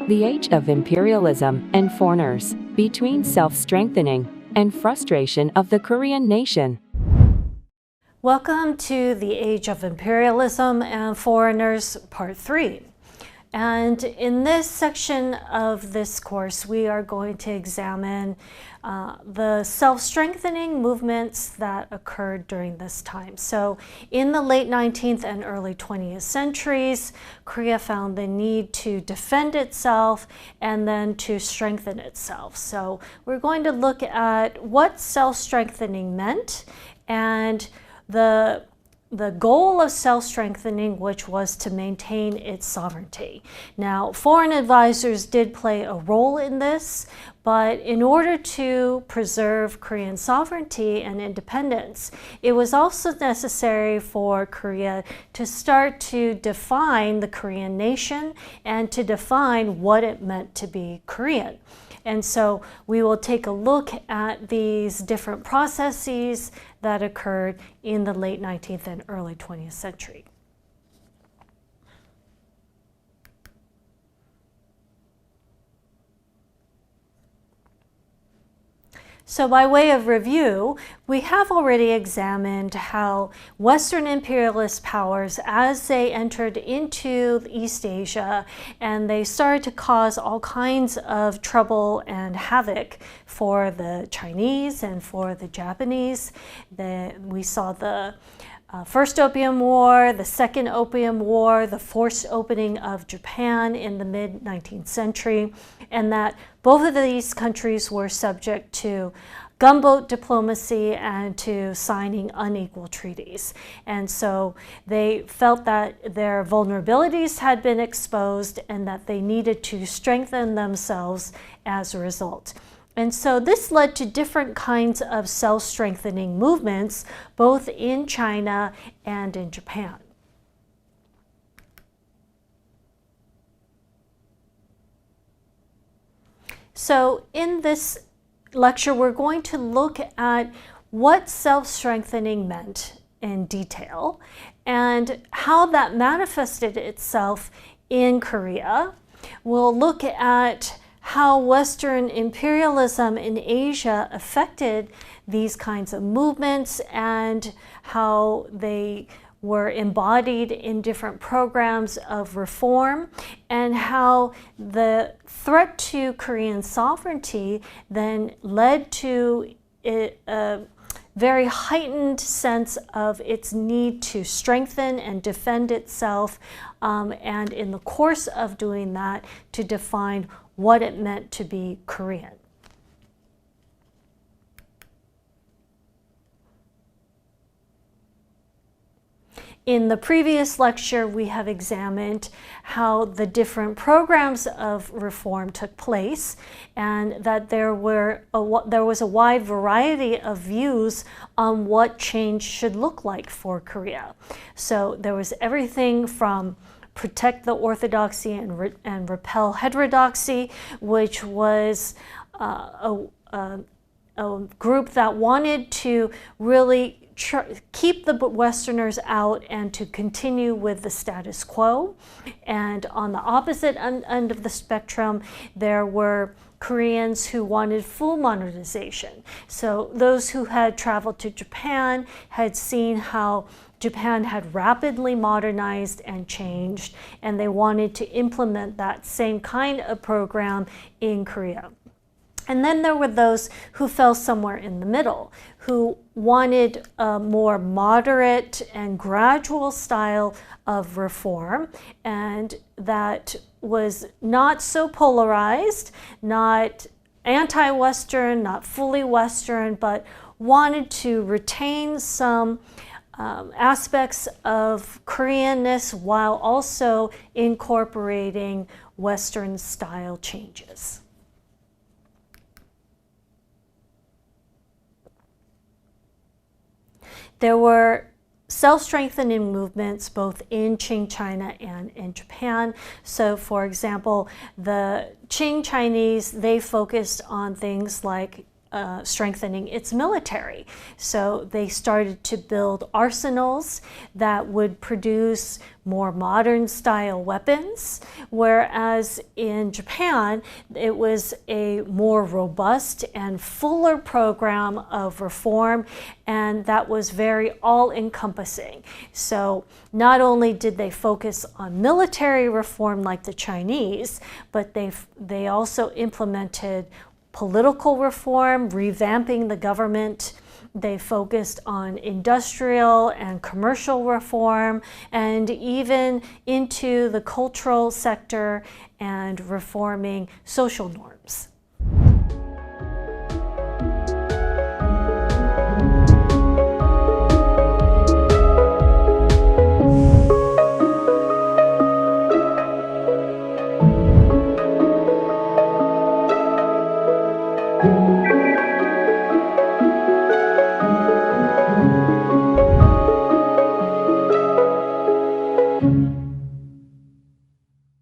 The Age of Imperialism and Foreigners, Between Self-Strengthening and Frustration of the Korean Nation. Welcome to The Age of Imperialism and Foreigners, Part 3. And in this section of this course, we are going to examine the self-strengthening movements that occurred during this time. So in the late 19th and early 20th centuries, Korea found the need to defend itself and then to strengthen itself. So we're going to look at what self-strengthening meant and the goal of self-strengthening, which was to maintain its sovereignty. Now, foreign advisors did play a role in this, but in order to preserve Korean sovereignty and independence, it was also necessary for Korea to start to define the Korean nation and to define what it meant to be Korean. And so we will take a look at these different processes that occurred in the late 19th and early 20th century. So by way of review, we have already examined how Western imperialist powers, as they entered into East Asia, and they started to cause all kinds of trouble and havoc for the Chinese and for the Japanese. We saw the First Opium War, the Second Opium War, the forced opening of Japan in the mid-19th century, and that both of these countries were subject to gunboat diplomacy and to signing unequal treaties. And so they felt that their vulnerabilities had been exposed and that they needed to strengthen themselves as a result. And so this led to different kinds of self-strengthening movements, both in China and in Japan. So in this lecture, we're going to look at what self-strengthening meant in detail and how that manifested itself in Korea. We'll look at how Western imperialism in Asia affected these kinds of movements and how they were embodied in different programs of reform, and how the threat to Korean sovereignty then led to a very heightened sense of its need to strengthen and defend itself, and in the course of doing that, to define what it meant to be Korean. In the previous lecture, we have examined how the different programs of reform took place, and that there was a wide variety of views on what change should look like for Korea. So there was everything from protect the orthodoxy and repel heterodoxy, which was a group that wanted to really keep the Westerners out and to continue with the status quo. And on the opposite end of the spectrum, there were Koreans who wanted full modernization. So those who had traveled to Japan had seen how Japan had rapidly modernized and changed, and they wanted to implement that same kind of program in Korea. And then there were those who fell somewhere in the middle, who wanted a more moderate and gradual style of reform, and that was not so polarized, not anti-Western, not fully Western, but wanted to retain some aspects of Koreanness while also incorporating Western style changes. There were self-strengthening movements both in Qing China and in Japan. So for example, the Qing Chinese, they focused on things like strengthening its military. So they started to build arsenals that would produce more modern style weapons, whereas in Japan it was a more robust and fuller program of reform, and that was very all-encompassing. So not only did they focus on military reform like the Chinese, but they also implemented political reform, revamping the government. They focused on industrial and commercial reform, and even into the cultural sector and reforming social norms.